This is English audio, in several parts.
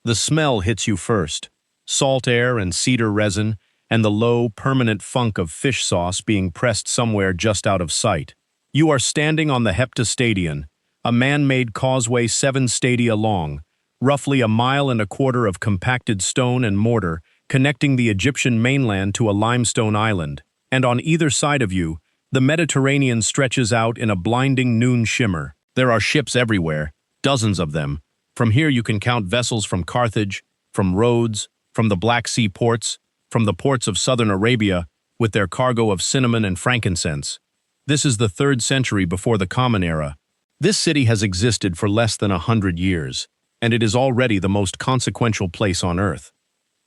The smell hits you first. Salt air and cedar resin, and the low, permanent funk of fish sauce being pressed somewhere just out of sight. You are standing on the Heptastadion, a man-made causeway 7 stadia long, roughly a mile and a quarter of compacted stone and mortar, connecting the Egyptian mainland to a limestone island, and on either side of you, the Mediterranean stretches out in a blinding noon shimmer. There are ships everywhere, dozens of them. From here you can count vessels from Carthage, from Rhodes, from the Black Sea ports, from the ports of southern Arabia, with their cargo of cinnamon and frankincense. This is the 3rd century before the Common Era. This city has existed for less than 100 years, and it is already the most consequential place on Earth.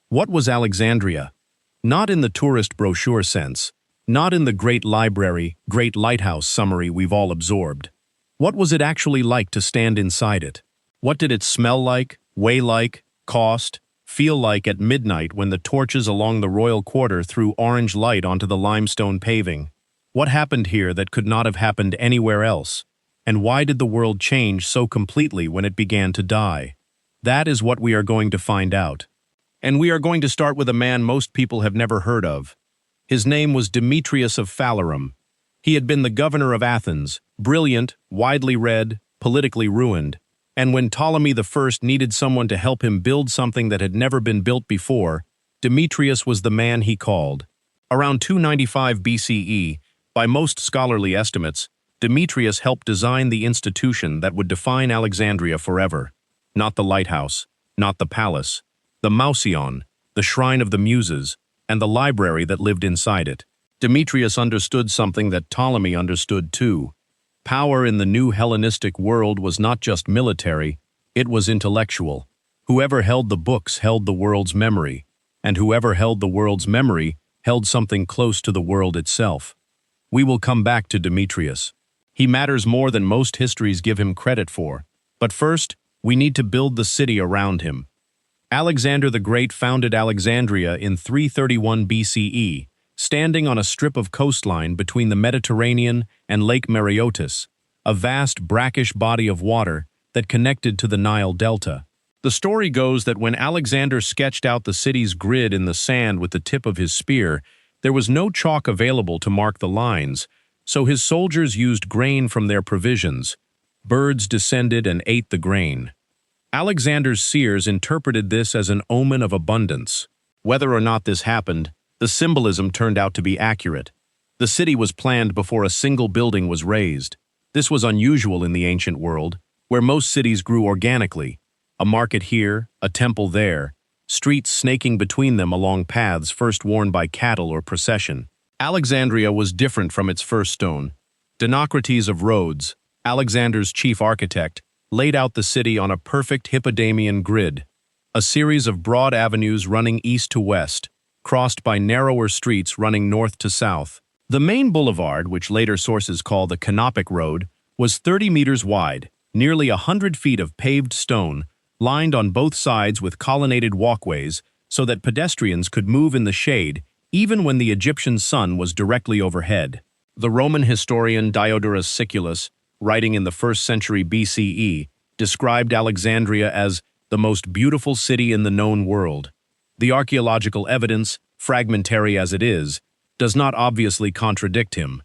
What was Alexandria? Not in the tourist brochure sense, not in the Great Library, Great Lighthouse summary we've all absorbed. What was it actually like to stand inside it? What did it smell like, weigh like, cost, feel like at midnight when the torches along the royal quarter threw orange light onto the limestone paving? What happened here that could not have happened anywhere else? And why did the world change so completely when it began to die? That is what we are going to find out. And we are going to start with a man most people have never heard of. His name was Demetrius of Phalerum. He had been the governor of Athens, brilliant, widely read, politically ruined, and when Ptolemy I needed someone to help him build something that had never been built before, Demetrius was the man he called. Around 295 BCE, by most scholarly estimates, Demetrius helped design the institution that would define Alexandria forever. Not the lighthouse, not the palace, the Mouseion, the shrine of the Muses, and the library that lived inside it. Demetrius understood something that Ptolemy understood too. Power in the new Hellenistic world was not just military, it was intellectual. Whoever held the books held the world's memory, and whoever held the world's memory held something close to the world itself. We will come back to Demetrius. He matters more than most histories give him credit for. But first, we need to build the city around him. Alexander the Great founded Alexandria in 331 BCE, standing on a strip of coastline between the Mediterranean and Lake Mareotis, a vast brackish body of water that connected to the Nile Delta. The story goes that when Alexander sketched out the city's grid in the sand with the tip of his spear, there was no chalk available to mark the lines, so his soldiers used grain from their provisions. Birds descended and ate the grain. Alexander's seers interpreted this as an omen of abundance. Whether or not this happened, the symbolism turned out to be accurate. The city was planned before a single building was raised. This was unusual in the ancient world, where most cities grew organically. A market here, a temple there, streets snaking between them along paths first worn by cattle or procession. Alexandria was different from its first stone. Demetrius of Rhodes, Alexander's chief architect, laid out the city on a perfect Hippodamian grid, a series of broad avenues running east to west, crossed by narrower streets running north to south. The main boulevard, which later sources call the Canopic Road, was 30 meters wide, nearly 100 feet of paved stone, lined on both sides with colonnaded walkways so that pedestrians could move in the shade even when the Egyptian sun was directly overhead. The Roman historian Diodorus Siculus, writing in the 1st century BCE, described Alexandria as the most beautiful city in the known world. The archaeological evidence, fragmentary as it is, does not obviously contradict him.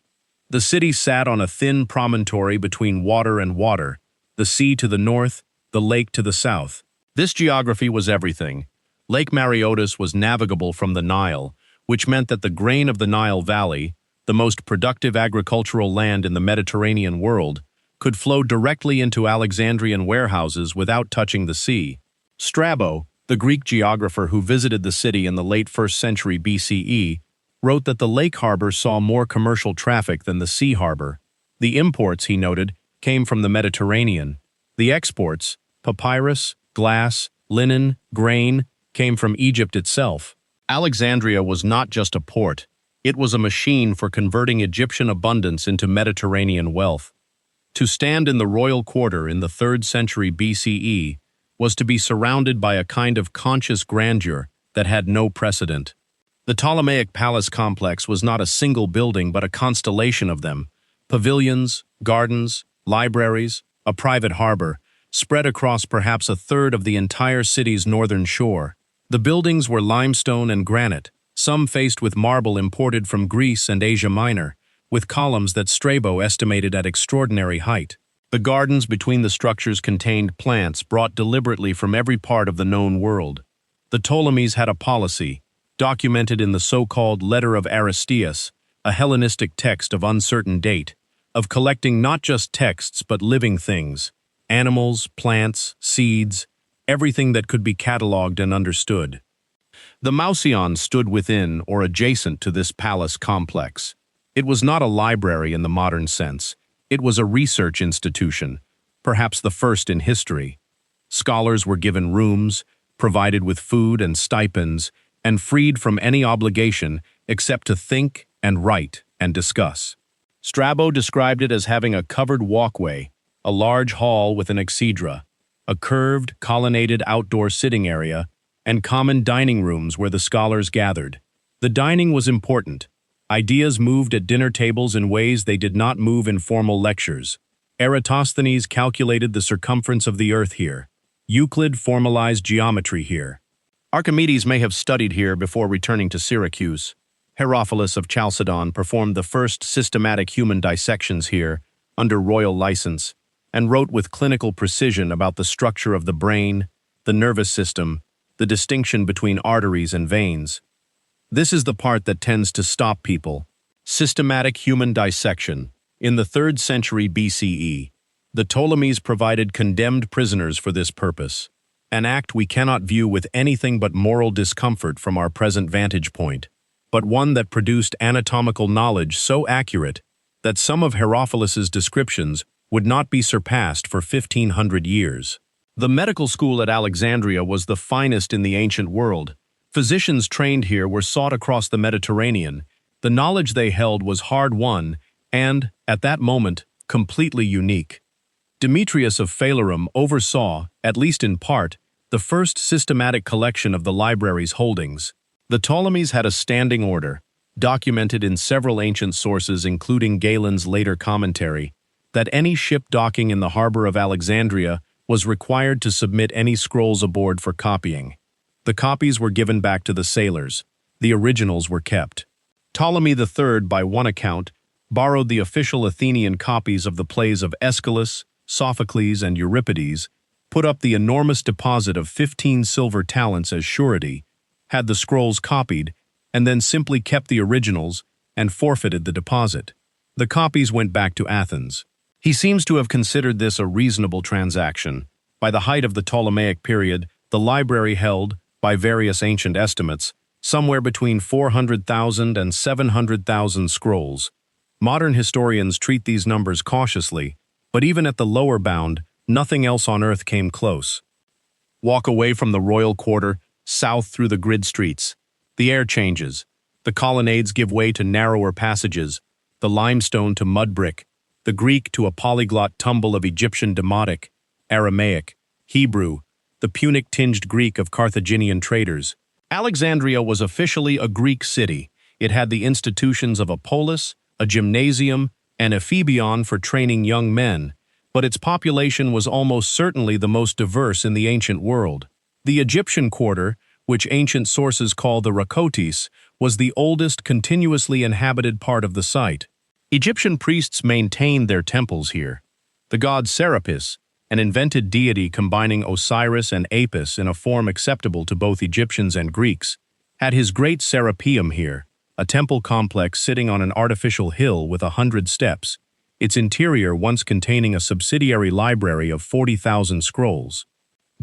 The city sat on a thin promontory between water and water, the sea to the north, the lake to the south. This geography was everything. Lake Mareotis was navigable from the Nile, which meant that the grain of the Nile Valley, the most productive agricultural land in the Mediterranean world, could flow directly into Alexandrian warehouses without touching the sea. Strabo, the Greek geographer who visited the city in the late 1st century BCE, wrote that the lake harbor saw more commercial traffic than the sea harbor. The imports, he noted, came from the Mediterranean. The exports, papyrus, glass, linen, grain, came from Egypt itself. Alexandria was not just a port. It was a machine for converting Egyptian abundance into Mediterranean wealth. To stand in the royal quarter in the 3rd century BCE was to be surrounded by a kind of conscious grandeur that had no precedent. The Ptolemaic palace complex was not a single building but a constellation of them: pavilions, gardens, libraries, a private harbor, spread across perhaps a third of the entire city's northern shore. The buildings were limestone and granite, some faced with marble imported from Greece and Asia Minor, with columns that Strabo estimated at extraordinary height. The gardens between the structures contained plants brought deliberately from every part of the known world. The Ptolemies had a policy, documented in the so-called Letter of Aristeas, a Hellenistic text of uncertain date, of collecting not just texts but living things, animals, plants, seeds, everything that could be catalogued and understood. The Mouseion stood within or adjacent to this palace complex. It was not a library in the modern sense. It was a research institution, perhaps the first in history. Scholars were given rooms, provided with food and stipends, and freed from any obligation except to think and write and discuss. Strabo described it as having a covered walkway, a large hall with an exedra, a curved, colonnaded outdoor sitting area, and common dining rooms where the scholars gathered. The dining was important. Ideas moved at dinner tables in ways they did not move in formal lectures. Eratosthenes calculated the circumference of the earth here. Euclid formalized geometry here. Archimedes may have studied here before returning to Syracuse. Herophilus of Chalcedon performed the first systematic human dissections here, under royal license, and wrote with clinical precision about the structure of the brain, the nervous system, the distinction between arteries and veins. This is the part that tends to stop people. Systematic human dissection. In the 3rd century BCE, the Ptolemies provided condemned prisoners for this purpose, an act we cannot view with anything but moral discomfort from our present vantage point, but one that produced anatomical knowledge so accurate that some of Herophilus's descriptions would not be surpassed for 1,500 years. The medical school at Alexandria was the finest in the ancient world. Physicians trained here were sought across the Mediterranean. The knowledge they held was hard-won and, at that moment, completely unique. Demetrius of Phalerum oversaw, at least in part, the first systematic collection of the library's holdings. The Ptolemies had a standing order, documented in several ancient sources including Galen's later commentary, that any ship docking in the harbor of Alexandria was required to submit any scrolls aboard for copying. The copies were given back to the sailors. The originals were kept. Ptolemy III, by one account, borrowed the official Athenian copies of the plays of Aeschylus, Sophocles, and Euripides, put up the enormous deposit of 15 silver talents as surety, had the scrolls copied, and then simply kept the originals and forfeited the deposit. The copies went back to Athens. He seems to have considered this a reasonable transaction. By the height of the Ptolemaic period, the library held, by various ancient estimates, somewhere between 400,000 and 700,000 scrolls. Modern historians treat these numbers cautiously, but even at the lower bound, nothing else on earth came close. Walk away from the royal quarter, south through the grid streets. The air changes. The colonnades give way to narrower passages, the limestone to mud brick, the Greek to a polyglot tumble of Egyptian Demotic, Aramaic, Hebrew, the Punic-tinged Greek of Carthaginian traders. Alexandria was officially a Greek city. It had the institutions of a polis, a gymnasium, and a phlebion for training young men, but its population was almost certainly the most diverse in the ancient world. The Egyptian quarter, which ancient sources call the Rakotis, was the oldest continuously inhabited part of the site. Egyptian priests maintained their temples here. The god Serapis, an invented deity combining Osiris and Apis in a form acceptable to both Egyptians and Greeks, had his great Serapeum here, a temple complex sitting on an artificial hill with 100 steps, its interior once containing a subsidiary library of 40,000 scrolls.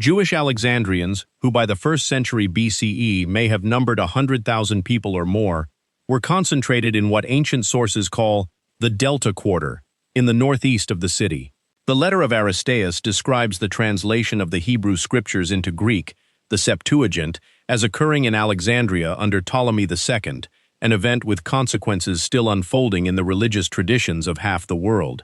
Jewish Alexandrians, who by the 1st century BCE may have numbered 100,000 people or more, were concentrated in what ancient sources call the Delta Quarter, in the northeast of the city. The Letter of Aristeas describes the translation of the Hebrew scriptures into Greek, the Septuagint, as occurring in Alexandria under Ptolemy II, an event with consequences still unfolding in the religious traditions of half the world.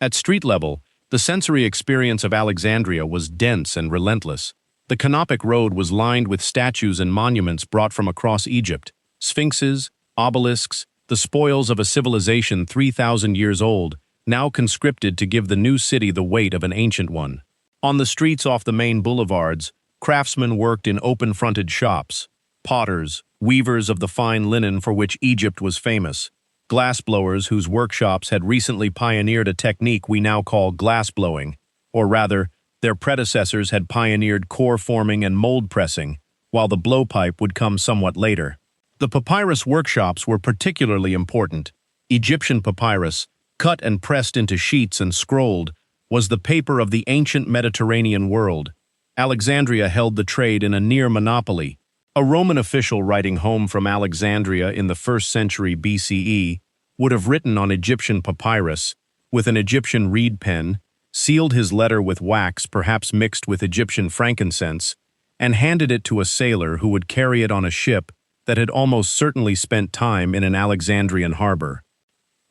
At street level, the sensory experience of Alexandria was dense and relentless. The Canopic Road was lined with statues and monuments brought from across Egypt, sphinxes, obelisks, the spoils of a civilization 3,000 years old, now conscripted to give the new city the weight of an ancient one. On the streets off the main boulevards, craftsmen worked in open-fronted shops, potters, weavers of the fine linen for which Egypt was famous, glassblowers whose workshops had recently pioneered a technique we now call glassblowing, or rather, their predecessors had pioneered core forming and mold pressing, while the blowpipe would come somewhat later. The papyrus workshops were particularly important. Egyptian papyrus, cut and pressed into sheets and scrolled, was the paper of the ancient Mediterranean world. Alexandria held the trade in a near monopoly. A Roman official writing home from Alexandria in the 1st century BCE would have written on Egyptian papyrus, with an Egyptian reed pen, sealed his letter with wax perhaps mixed with Egyptian frankincense, and handed it to a sailor who would carry it on a ship that had almost certainly spent time in an Alexandrian harbor.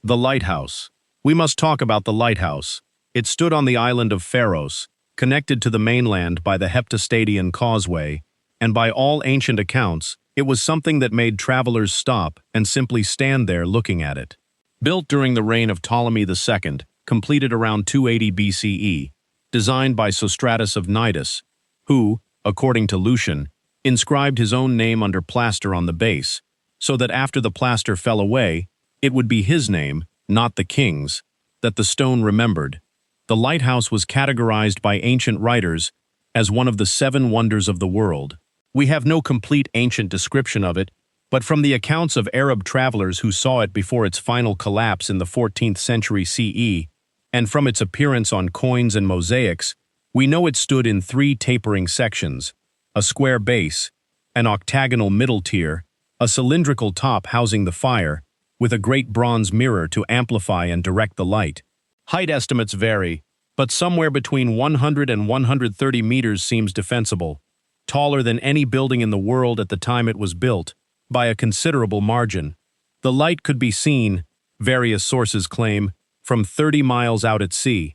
The lighthouse. We must talk about the lighthouse. It stood on the island of Pharos, connected to the mainland by the Heptastadion causeway, and by all ancient accounts, it was something that made travelers stop and simply stand there looking at it. Built during the reign of Ptolemy II, completed around 280 BCE, designed by Sostratus of Cnidus, who, according to Lucian, inscribed his own name under plaster on the base, so that after the plaster fell away, it would be his name, not the king's, that the stone remembered. The lighthouse was categorized by ancient writers as one of the 7 wonders of the world. We have no complete ancient description of it, but from the accounts of Arab travelers who saw it before its final collapse in the 14th century CE, and from its appearance on coins and mosaics, we know it stood in 3 tapering sections: a square base, an octagonal middle tier, a cylindrical top housing the fire, with a great bronze mirror to amplify and direct the light. Height estimates vary, but somewhere between 100 and 130 meters seems defensible, taller than any building in the world at the time it was built, by a considerable margin. The light could be seen, various sources claim, from 30 miles out at sea.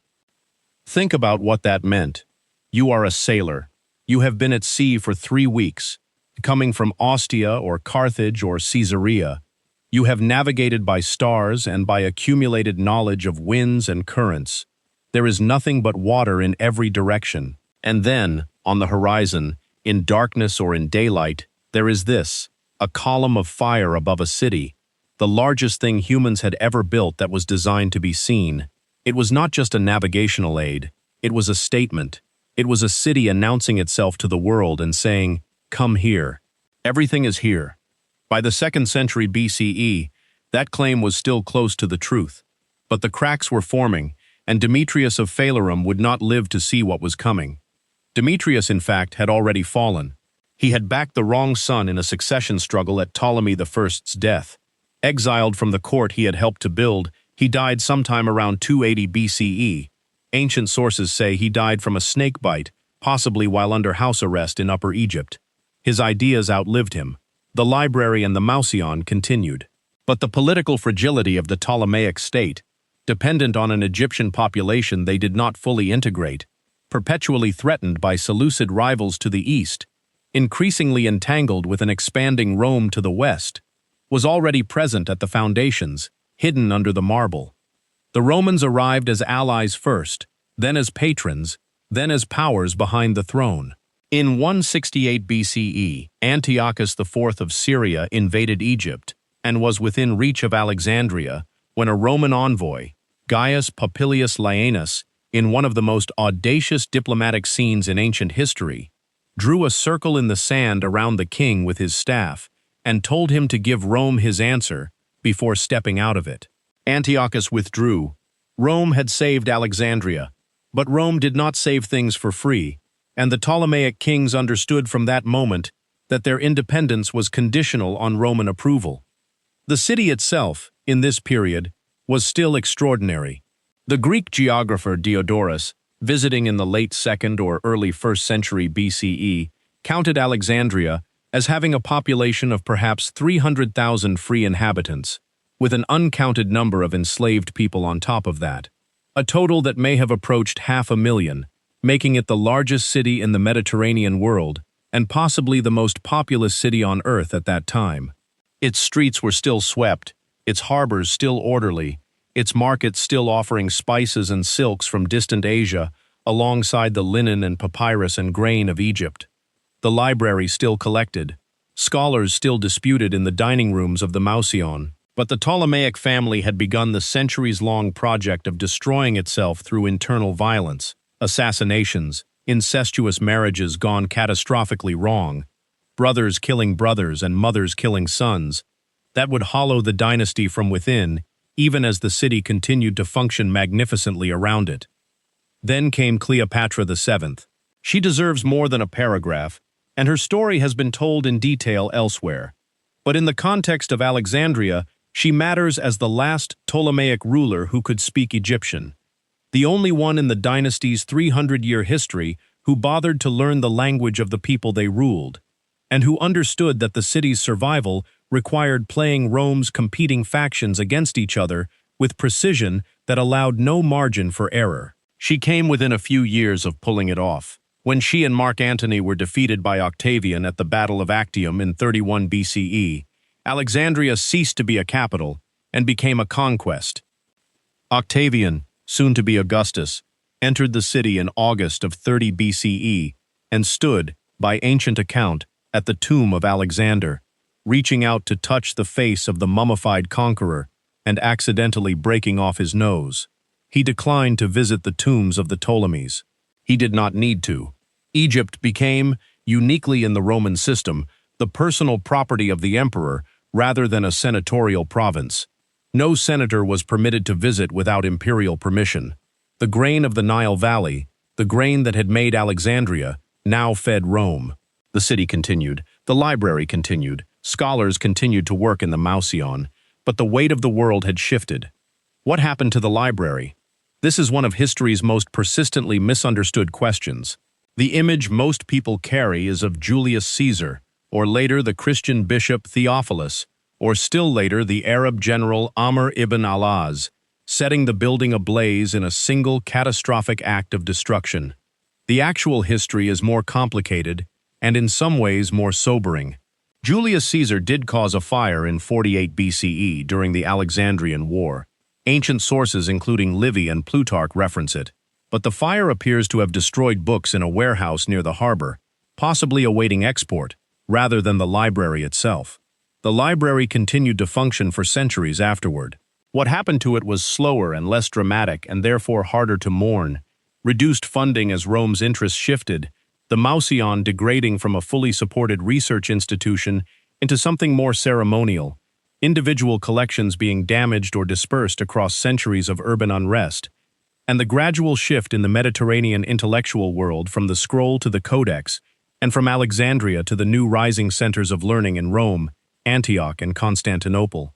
Think about what that meant. You are a sailor. You have been at sea for 3 weeks, coming from Ostia or Carthage or Caesarea. You have navigated by stars and by accumulated knowledge of winds and currents. There is nothing but water in every direction. And then, on the horizon, in darkness or in daylight, there is this, a column of fire above a city, the largest thing humans had ever built that was designed to be seen. It was not just a navigational aid, it was a statement. It was a city announcing itself to the world and saying, "Come here. Everything is here." By the 2nd century BCE, that claim was still close to the truth. But the cracks were forming, and Demetrius of Phalerum would not live to see what was coming. Demetrius, in fact, had already fallen. He had backed the wrong son in a succession struggle at Ptolemy I's death. Exiled from the court he had helped to build, he died sometime around 280 BCE. Ancient sources say he died from a snake bite, possibly while under house arrest in Upper Egypt. His ideas outlived him. The library and the Mouseion continued. But the political fragility of the Ptolemaic state, dependent on an Egyptian population they did not fully integrate, perpetually threatened by Seleucid rivals to the east, increasingly entangled with an expanding Rome to the west, was already present at the foundations, hidden under the marble. The Romans arrived as allies first, then as patrons, then as powers behind the throne. In 168 BCE, Antiochus IV of Syria invaded Egypt and was within reach of Alexandria when a Roman envoy, Gaius Popilius Laenus, in one of the most audacious diplomatic scenes in ancient history, drew a circle in the sand around the king with his staff and told him to give Rome his answer before stepping out of it. Antiochus withdrew. Rome had saved Alexandria, but Rome did not save things for free, and the Ptolemaic kings understood from that moment that their independence was conditional on Roman approval. The city itself, in this period, was still extraordinary. The Greek geographer Diodorus, visiting in the late 2nd or early 1st century BCE, counted Alexandria as having a population of perhaps 300,000 free inhabitants, with an uncounted number of enslaved people on top of that, a total that may have approached 500,000, making it the largest city in the Mediterranean world and possibly the most populous city on Earth at that time. Its streets were still swept, its harbors still orderly, its markets still offering spices and silks from distant Asia, alongside the linen and papyrus and grain of Egypt. The library still collected. Scholars still disputed in the dining rooms of the Mouseion. But the Ptolemaic family had begun the centuries-long project of destroying itself through internal violence, assassinations, incestuous marriages gone catastrophically wrong, brothers killing brothers and mothers killing sons, that would hollow the dynasty from within, even as the city continued to function magnificently around it. Then came Cleopatra VII. She deserves more than a paragraph, and her story has been told in detail elsewhere. But in the context of Alexandria, she matters as the last Ptolemaic ruler who could speak Egyptian, the only one in the dynasty's 300-year history who bothered to learn the language of the people they ruled, and who understood that the city's survival required playing Rome's competing factions against each other with precision that allowed no margin for error. She came within a few years of pulling it off. When she and Mark Antony were defeated by Octavian at the Battle of Actium in 31 BCE, Alexandria ceased to be a capital and became a conquest. Octavian, soon to be Augustus, entered the city in August of 30 BCE and stood, by ancient account, at the tomb of Alexander, reaching out to touch the face of the mummified conqueror and accidentally breaking off his nose. He declined to visit the tombs of the Ptolemies. He did not need to. Egypt became, uniquely in the Roman system, the personal property of the emperor rather than a senatorial province. No senator was permitted to visit without imperial permission. The grain of the Nile Valley, the grain that had made Alexandria, now fed Rome. The city continued, the library continued, scholars continued to work in the Mouseion, but the weight of the world had shifted. What happened to the library? This is one of history's most persistently misunderstood questions. The image most people carry is of Julius Caesar, or later the Christian bishop Theophilus, or still later the Arab general Amr ibn al-Az, setting the building ablaze in a single catastrophic act of destruction. The actual history is more complicated, and in some ways more sobering. Julius Caesar did cause a fire in 48 BCE during the Alexandrian War. Ancient sources including Livy and Plutarch reference it, but the fire appears to have destroyed books in a warehouse near the harbor, possibly awaiting export, rather than the library itself. The library continued to function for centuries afterward. What happened to it was slower and less dramatic and therefore harder to mourn. Reduced funding as Rome's interests shifted, the Mouseion degrading from a fully supported research institution into something more ceremonial, individual collections being damaged or dispersed across centuries of urban unrest, and the gradual shift in the Mediterranean intellectual world from the scroll to the codex, and from Alexandria to the new rising centers of learning in Rome, Antioch, and Constantinople.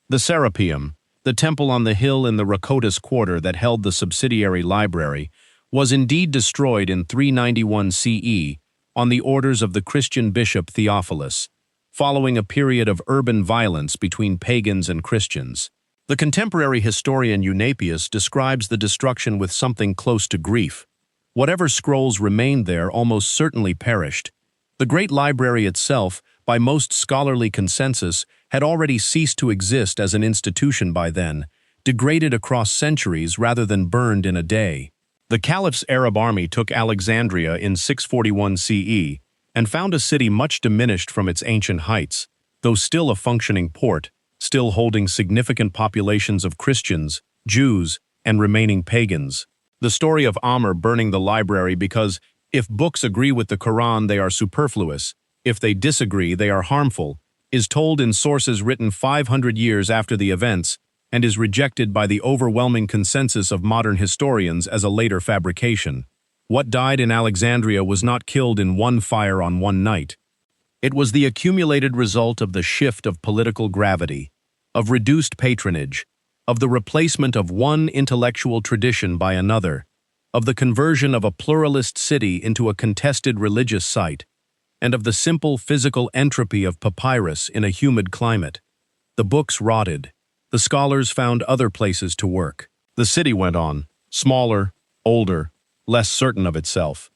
The Serapeum, the temple on the hill in the Rakotis quarter that held the subsidiary library, was indeed destroyed in 391 CE on the orders of the Christian bishop Theophilus, following a period of urban violence between pagans and Christians. The contemporary historian Eunapius describes the destruction with something close to grief. Whatever scrolls remained there almost certainly perished. The great library itself, by most scholarly consensus, had already ceased to exist as an institution by then, degraded across centuries rather than burned in a day. The Caliph's Arab army took Alexandria in 641 CE and found a city much diminished from its ancient heights, though still a functioning port, still holding significant populations of Christians, Jews, and remaining pagans. The story of Amr burning the library because, if books agree with the Quran, they are superfluous, if they disagree, they are harmful, is told in sources written 500 years after the events and is rejected by the overwhelming consensus of modern historians as a later fabrication. What died in Alexandria was not killed in one fire on one night. It was the accumulated result of the shift of political gravity, of reduced patronage, of the replacement of one intellectual tradition by another, of the conversion of a pluralist city into a contested religious site, and of the simple physical entropy of papyrus in a humid climate. The books rotted. The scholars found other places to work. The city went on, smaller, older, less certain of itself.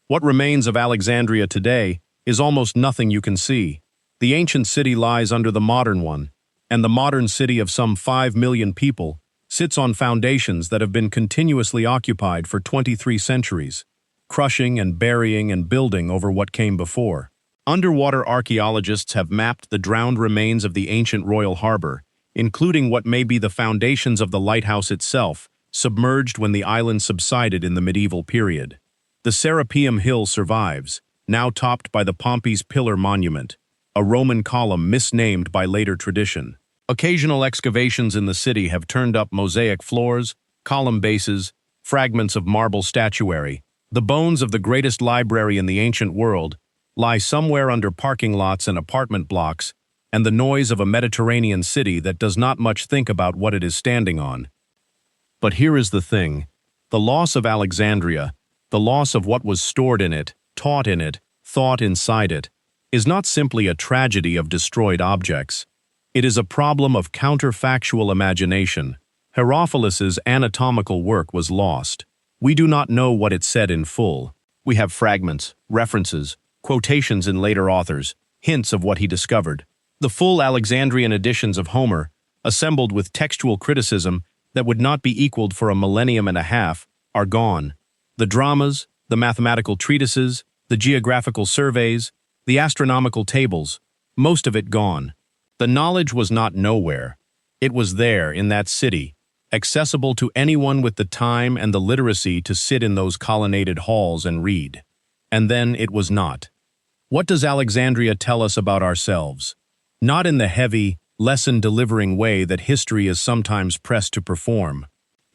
What remains of Alexandria today is almost nothing you can see. The ancient city lies under the modern one, and the modern city of some 5 million people sits on foundations that have been continuously occupied for 23 centuries, crushing and burying and building over what came before. Underwater archaeologists have mapped the drowned remains of the ancient royal harbor, including what may be the foundations of the lighthouse itself, submerged when the island subsided in the medieval period. The Serapeum Hill survives, now topped by the Pompey's Pillar Monument, a Roman column misnamed by later tradition. Occasional excavations in the city have turned up mosaic floors, column bases, fragments of marble statuary. The bones of the greatest library in the ancient world lie somewhere under parking lots and apartment blocks, and the noise of a Mediterranean city that does not much think about what it is standing on. But here is the thing. The loss of Alexandria, the loss of what was stored in it, taught in it, thought inside it, is not simply a tragedy of destroyed objects. It is a problem of counterfactual imagination. Herophilus's anatomical work was lost. We do not know what it said in full. We have fragments, references, quotations in later authors, hints of what he discovered. The full Alexandrian editions of Homer, assembled with textual criticism that would not be equaled for a millennium and a half, are gone. The dramas, the mathematical treatises, the geographical surveys, the astronomical tables, most of it gone. The knowledge was not nowhere. It was there in that city, accessible to anyone with the time and the literacy to sit in those colonnaded halls and read. And then it was not. What does Alexandria tell us about ourselves? Not in the heavy, lesson-delivering way that history is sometimes pressed to perform.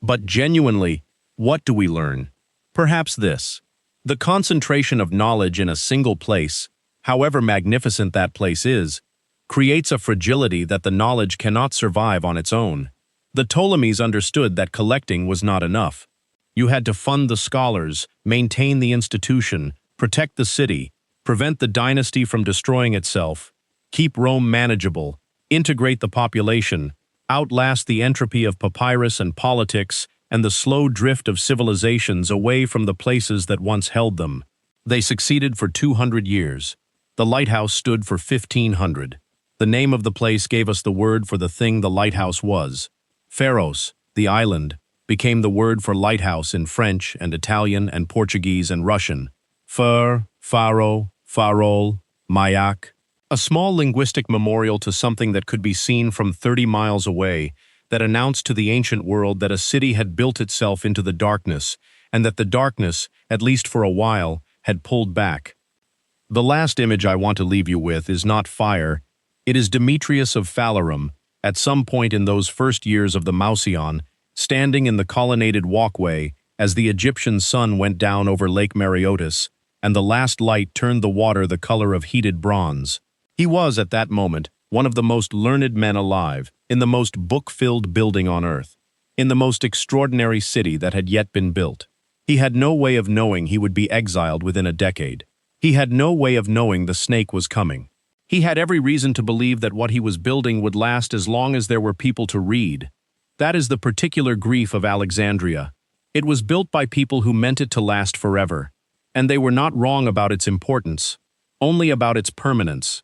But genuinely, what do we learn? Perhaps this. The concentration of knowledge in a single place, however magnificent that place is, creates a fragility that the knowledge cannot survive on its own. The Ptolemies understood that collecting was not enough. You had to fund the scholars, maintain the institution, protect the city, prevent the dynasty from destroying itself, keep Rome manageable, integrate the population, outlast the entropy of papyrus and politics and the slow drift of civilizations away from the places that once held them. They succeeded for 200 years. The lighthouse stood for 1500. The name of the place gave us the word for the thing the lighthouse was. Pharos, the island, became the word for lighthouse in French and Italian and Portuguese and Russian. Faro, farol, mayak. A small linguistic memorial to something that could be seen from 30 miles away, that announced to the ancient world that a city had built itself into the darkness, and that the darkness, at least for a while, had pulled back. The last image I want to leave you with is not fire. It is Demetrius of Phalerum, at some point in those first years of the Mouseion, standing in the colonnaded walkway as the Egyptian sun went down over Lake Mareotis, and the last light turned the water the color of heated bronze. He was, at that moment, one of the most learned men alive, in the most book-filled building on earth, in the most extraordinary city that had yet been built. He had no way of knowing he would be exiled within a decade. He had no way of knowing the snake was coming. He had every reason to believe that what he was building would last as long as there were people to read. That is the particular grief of Alexandria. It was built by people who meant it to last forever, and they were not wrong about its importance, only about its permanence.